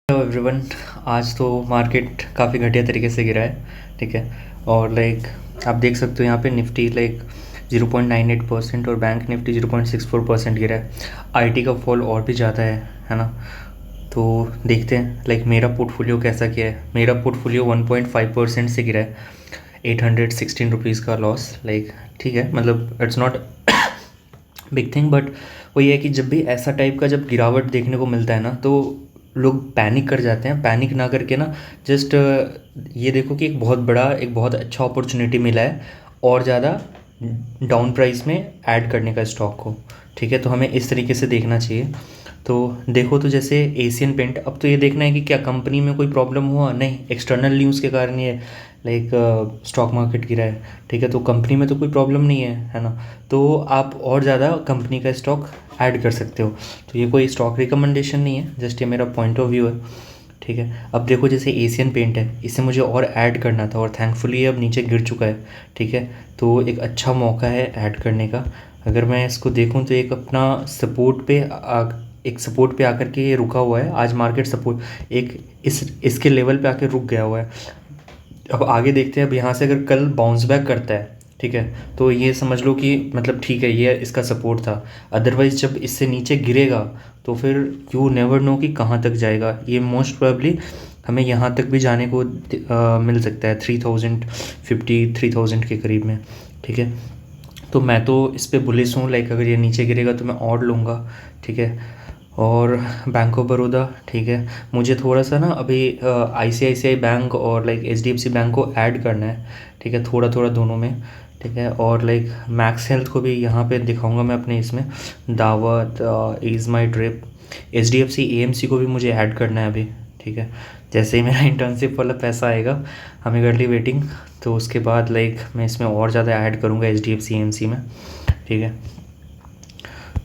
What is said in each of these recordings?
Hello everyone. आज तो market काफ़ी घटिया तरीके से गिरा है। ठीक है। और आप देख सकते हो यहाँ पे निफ्टी 0.98% और बैंक निफ्टी 0.64% गिरा है। आईटी का फॉल और भी ज़्यादा है ना। तो देखते हैं मेरा पोर्टफोलियो कैसा किया है। मेरा पोर्टफोलियो 1.5% से गिरा है। 816 रुपीज़ का लॉस। ठीक है, मतलब it's not big thing, but वो ये है कि जब भी ऐसा टाइप का जब गिरावट देखने को मिलता है ना, तो लोग पैनिक कर जाते हैं। पैनिक ना करके ना, जस्ट ये देखो कि एक बहुत अच्छा अपॉर्चुनिटी मिला है और ज़्यादा डाउन प्राइस में ऐड करने का स्टॉक को। ठीक है, तो हमें इस तरीके से देखना चाहिए। तो देखो, तो जैसे एशियन पेंट, अब तो ये देखना है कि क्या कंपनी में कोई प्रॉब्लम हुआ, नहीं, एक्सटर्नल न्यूज़ के कारण ये स्टॉक मार्केट गिरा है। ठीक है, तो कंपनी में तो कोई प्रॉब्लम नहीं है ना। तो आप और ज़्यादा कंपनी का स्टॉक ऐड कर सकते हो। तो ये कोई स्टॉक रिकमेंडेशन नहीं है, जस्ट ये मेरा पॉइंट ऑफ व्यू है। ठीक है, अब देखो जैसे एशियन पेंट है, इसे मुझे और ऐड करना था और थैंकफुली अब नीचे गिर चुका है। ठीक है, तो एक अच्छा मौका है ऐड करने का। अगर मैं इसको देखूं तो एक सपोर्ट पे आकर के ये रुका हुआ है। आज मार्केट सपोर्ट इसके लेवल पे आकर रुक गया हुआ है। अब आगे देखते हैं। अब यहाँ से अगर कल बाउंस बैक करता है, ठीक है, तो ये समझ लो कि मतलब ठीक है, ये इसका सपोर्ट था। अदरवाइज जब इससे नीचे गिरेगा तो फिर यू नेवर नो कि कहाँ तक जाएगा। ये मोस्ट प्रोबेबली हमें यहाँ तक भी जाने को मिल सकता है, 3050 3000 के करीब में। ठीक है, तो मैं तो इस पर बुलिश हूँ। अगर ये नीचे गिरेगा तो मैं और लूँगा। ठीक है, और बैंक ऑफ बड़ौदा, ठीक है, मुझे थोड़ा सा ना अभी आईसीआईसीआई बैंक और एचडीएफसी बैंक को ऐड करना है। ठीक है, थोड़ा थोड़ा दोनों में। ठीक है, और मैक्स हेल्थ को भी यहाँ पे दिखाऊंगा मैं अपने इसमें। दावत is my drip. HDFC AMC को भी मुझे ऐड करना है अभी। ठीक है, जैसे ही मेरा इंटर्नशिप वाला पैसा आएगा, हमें कर ली वेटिंग, तो उसके बाद मैं इसमें और ज़्यादा ऐड करूँगा एचडीएफसी एएमसी में। ठीक है,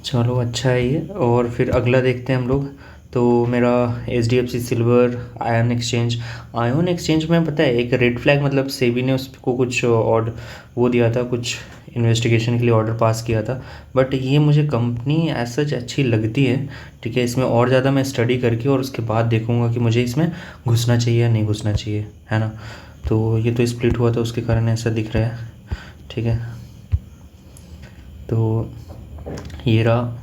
चलो अच्छा है ये। और फिर अगला देखते हैं हम लोग। तो मेरा H D F C silver, ion exchange में पता है एक रेड फ्लैग, मतलब सेबी ने उसको कुछ ऑर्डर वो दिया था, कुछ इन्वेस्टिगेशन के लिए ऑर्डर पास किया था। बट ये मुझे कंपनी एज सच अच्छी लगती है। ठीक है, इसमें और ज़्यादा मैं स्टडी करके और उसके बाद देखूँगा कि मुझे इसमें घुसना चाहिए या नहीं घुसना चाहिए, है ना। तो ये तो स्प्लिट हुआ था, उसके कारण ऐसा दिख रहा है। ठीक है, तो ये रहा।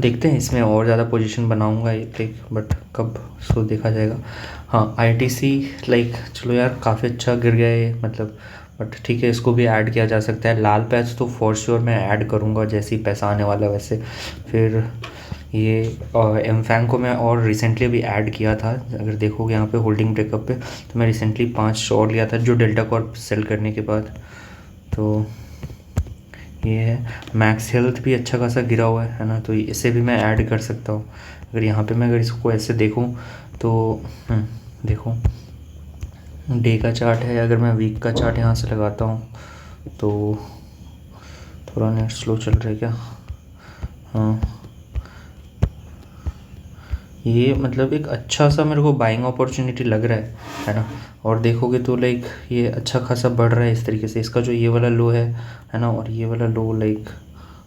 देखते हैं, इसमें और ज़्यादा पोजीशन बनाऊंगा बट कब, सो देखा जाएगा। हाँ, आईटीसी चलो यार, काफ़ी अच्छा गिर गया ये, मतलब। बट ठीक है, इसको भी ऐड किया जा सकता है। लाल पैच तो फॉर श्योर मैं ऐड करूँगा जैसे ही पैसा आने वाला है वैसे। फिर ये एम फैंग को मैं और रिसेंटली भी ऐड किया था। अगर देखोगे यहाँ पे होल्डिंग ब्रेकअप पे, तो मैं रिसेंटली 5 और लिया था जो डेल्टा कॉर्प सेल करने के बाद। तो ये है। मैक्स हेल्थ भी अच्छा खासा गिरा हुआ है ना, तो इसे भी मैं ऐड कर सकता हूँ। अगर इसको ऐसे देखूँ तो देखो, डे का चार्ट है। अगर मैं वीक का चार्ट यहाँ से लगाता हूँ तो थोड़ा नेट स्लो चल रहा है क्या। हाँ, ये मतलब एक अच्छा सा मेरे को बाइंग अपॉर्चुनिटी लग रहा है ना। और देखोगे तो ये अच्छा खासा बढ़ रहा है इस तरीके से। इसका जो ये वाला लो है ना, और ये वाला लो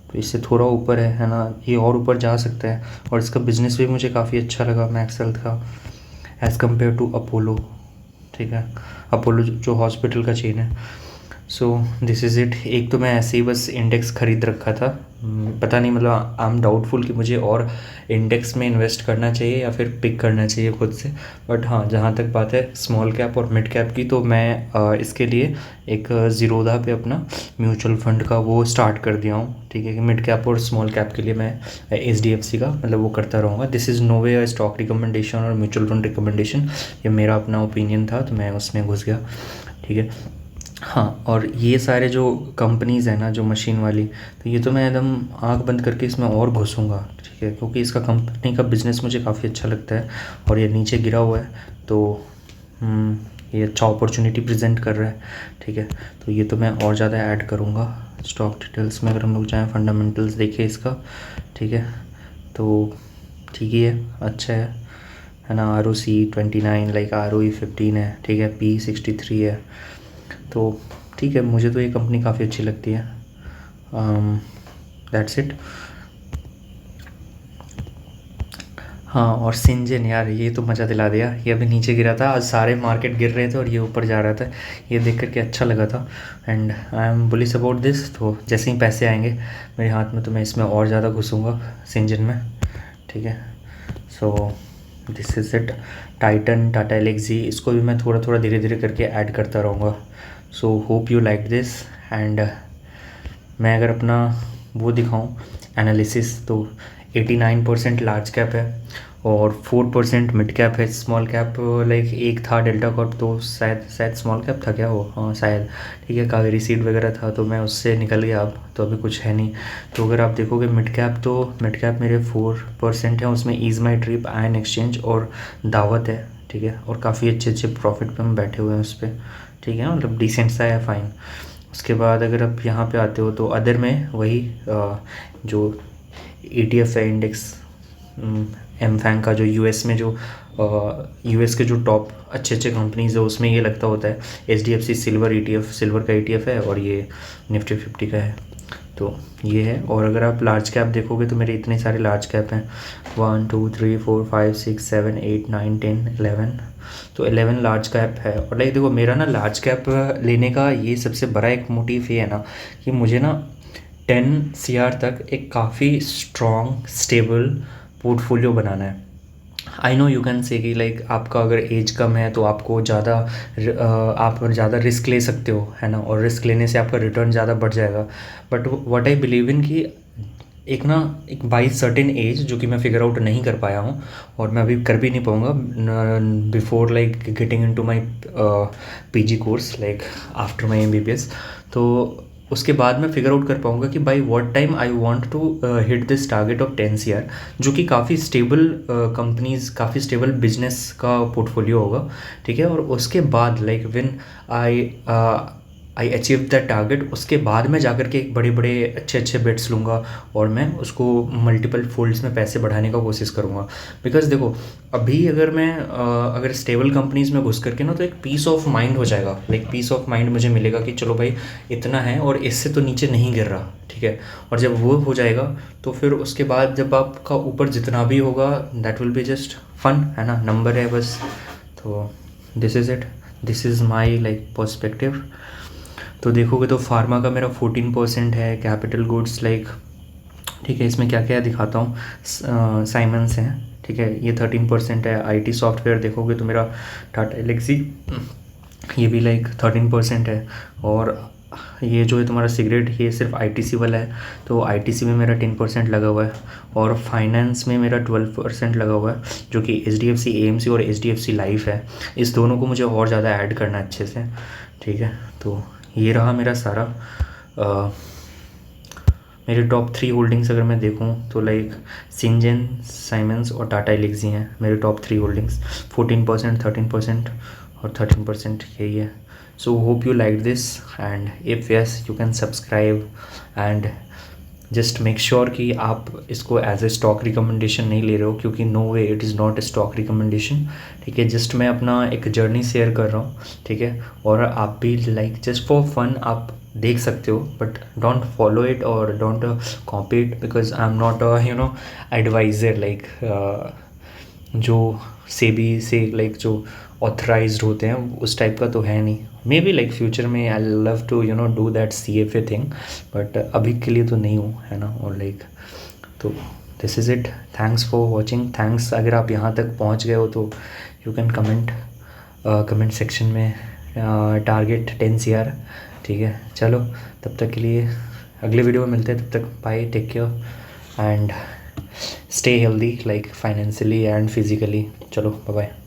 तो इससे थोड़ा ऊपर है ना, ये और ऊपर जा सकता है। और इसका बिजनेस भी मुझे काफ़ी अच्छा लगा मैक्स हेल्थ का, एज़ कम्पेयर टू अपोलो। ठीक है, अपोलो जो हॉस्पिटल का चेन है। So this is it. एक तो मैं ऐसे ही बस इंडेक्स ख़रीद रखा था। पता नहीं, मतलब आई एम डाउटफुल कि मुझे और इंडेक्स में इन्वेस्ट करना चाहिए या फिर पिक करना चाहिए खुद से। बट हाँ, जहाँ तक बात है स्मॉल कैप और मिड कैप की, तो मैं इसके लिए एक ज़ीरोधा पे अपना म्यूचुअल फंड का वो स्टार्ट कर दिया हूँ। ठीक है, कि मिड कैप और स्मॉल कैप के लिए मैं एचडीएफसी का मतलब वो करता रहूँगा। This is no way stock recommendation और म्यूचुअल फंड रिकमेंडेशन, ये मेरा अपना ओपिनियन था, तो मैं उसमें घुस गया। ठीक है, हाँ, और ये सारे जो कंपनीज़ हैं ना, जो मशीन वाली, तो ये तो मैं एकदम आंख बंद करके इसमें और घुसूँगा। ठीक है, क्योंकि इसका कंपनी का बिज़नेस मुझे काफ़ी अच्छा लगता है। और ये नीचे गिरा हुआ है, तो ये अच्छा अपॉर्चुनिटी प्रेजेंट कर रहा है। ठीक है, तो ये तो मैं और ज़्यादा ऐड करूँगा। स्टॉक डिटेल्स में अगर हम लोग जाएँ, फंडामेंटल्स देखिए इसका। ठीक है, तो ठीक ही है, अच्छा है ना। ROC 29, ROE 15 है। ठीक है, P 63 है। तो ठीक है, मुझे तो ये कंपनी काफ़ी अच्छी लगती है। That's it. हाँ, और सिंजन यार ये तो मज़ा दिला दिया। ये अभी नीचे गिरा था, आज सारे मार्केट गिर रहे थे और ये ऊपर जा रहा था। ये देख करके अच्छा लगा था and I am bullish about this. तो जैसे ही पैसे आएंगे मेरे हाथ में तो मैं इसमें और ज़्यादा घुसूँगा सिंजन में, ठीक है। So this is it. Titan, Tata Elxsi, इसको भी मैं थोड़ा थोड़ा धीरे धीरे करके ऐड करता रहूँगा। So hope you like this. And मैं अगर अपना वो दिखाऊं एनालिसिस तो 89% लार्ज कैप है और 4% मिड कैप है। स्मॉल कैप लाइक एक था डेल्टा कॉर्प, तो शायद स्मॉल कैप था क्या वो, हाँ शायद, ठीक है। कावेरी सीड वगैरह था तो मैं उससे निकल गया, अब तो अभी कुछ है नहीं। तो अगर आप देखोगे मिड कैप, तो मिड कैप मेरे 4% है, उसमें ईज़ माई ट्रिप, आयन एक्सचेंज और दावत है, ठीक है। और काफ़ी अच्छे अच्छे प्रॉफिट पे हम बैठे हुए हैं उस पर, ठीक है, मतलब डिसेंट सा है, फाइन। उसके बाद अगर आप यहाँ पे आते हो तो अदर में वही जो ETF है, इंडेक्स एम फैंग का, जो यूएस में जो यूएस के जो टॉप अच्छे अच्छे कंपनीज है उसमें ये लगता होता है। HDFC सिल्वर ETF, सिल्वर का ETF है और ये निफ्टी 50 का है, तो ये है। और अगर आप लार्ज कैप देखोगे तो मेरे इतने सारे लार्ज कैप हैं, 1 2 3 4 5 6 7 8 9 10 11, तो 11 लार्ज कैप है। और लाइक देखो मेरा ना लार्ज कैप लेने का ये सबसे बड़ा एक मोटिव ये है ना कि मुझे ना 10 CR तक एक काफ़ी स्ट्रॉन्ग स्टेबल पोर्टफोलियो बनाना है। I know you can say कि लाइक आपका अगर एज कम है तो आपको ज़्यादा आप ज़्यादा रिस्क ले सकते हो, है ना, और रिस्क लेने से आपका रिटर्न ज़्यादा बढ़ जाएगा। But what I believe in कि एक बाई सर्टेन एज, जो कि मैं फिगर आउट नहीं कर पाया हूँ और मैं अभी कर भी नहीं पाऊँगा before like getting into my PG course like after my MBBS, तो उसके बाद मैं फिगर आउट कर पाऊँगा कि by what time I want to hit this target of 10 CR, जो कि काफ़ी स्टेबल कंपनीज, काफ़ी स्टेबल बिजनेस का पोर्टफोलियो होगा, ठीक है। और उसके बाद like when I achieve that target, उसके बाद मैं जाकर के एक बड़े बड़े अच्छे अच्छे बेट्स लूँगा और मैं उसको मल्टीपल फोल्ड्स में पैसे बढ़ाने का कोशिश करूँगा। बिकॉज देखो अभी अगर मैं अगर स्टेबल कंपनीज में घुस करके ना, तो एक पीस ऑफ माइंड हो जाएगा, लाइक पीस ऑफ माइंड मुझे मिलेगा कि चलो भाई इतना है और इससे तो नीचे नहीं गिर रहा, ठीक है। और जब वो हो जाएगा तो फिर उसके बाद जब आपका ऊपर जितना भी होगा that will be just fun, है ना, नंबर है बस। तो this is it, this is my like perspective. तो देखोगे तो फार्मा का मेरा 14% है, कैपिटल गुड्स लाइक, ठीक है, इसमें क्या क्या दिखाता हूँ, साइमंस हैं, ठीक है, ये 13% है। IT सॉफ्टवेयर देखोगे तो मेरा टाटा एलेक्सी, ये भी लाइक 13% है। और ये जो है तुम्हारा सिगरेट, ये सिर्फ ITC वाला है, तो ITC में मेरा 10% लगा हुआ है। और फाइनेंस में मेरा 12% लगा हुआ है, जो कि HDFC AMC और HDFC लाइफ है। इस दोनों को मुझे और ज़्यादा ऐड करना है अच्छे से, ठीक है। तो ये रहा मेरा सारा मेरे टॉप 3 होल्डिंग्स अगर मैं देखूं तो लाइक सिंजन, साइमंस और टाटा एलेक्सी हैं मेरे टॉप 3 होल्डिंग्स। 14%, 13% और 13% यही है। So hope you like this and if yes you can subscribe and just make sure कि आप इसको एज ए स्टॉक रिकमेंडेशन नहीं ले रहे हो, क्योंकि no way it is not a stock recommendation, ठीक है। जस्ट मैं अपना एक जर्नी शेयर कर रहा हूँ, ठीक है। और आप भी लाइक जस्ट फॉर फन आप देख सकते हो, बट डोंट फॉलो इट और don't copy it, because I am not advisor like SEBI सेबी से लाइक जो ऑथराइज्ड होते हैं उस टाइप का तो है नहीं। मे बी लाइक फ्यूचर में I love to do that CFA thing, but अभी के लिए तो नहीं हूँ, है ना। और लाइक तो this is it, thanks for watching. Thanks अगर आप यहाँ तक पहुँच गए हो तो यू कैन कमेंट सेक्शन में टारगेट 10 CR, ठीक है। चलो तब तक के लिए अगले वीडियो में मिलते हैं, तब तक bye, take care and stay healthy like financially and physically. चलो बाय बाय।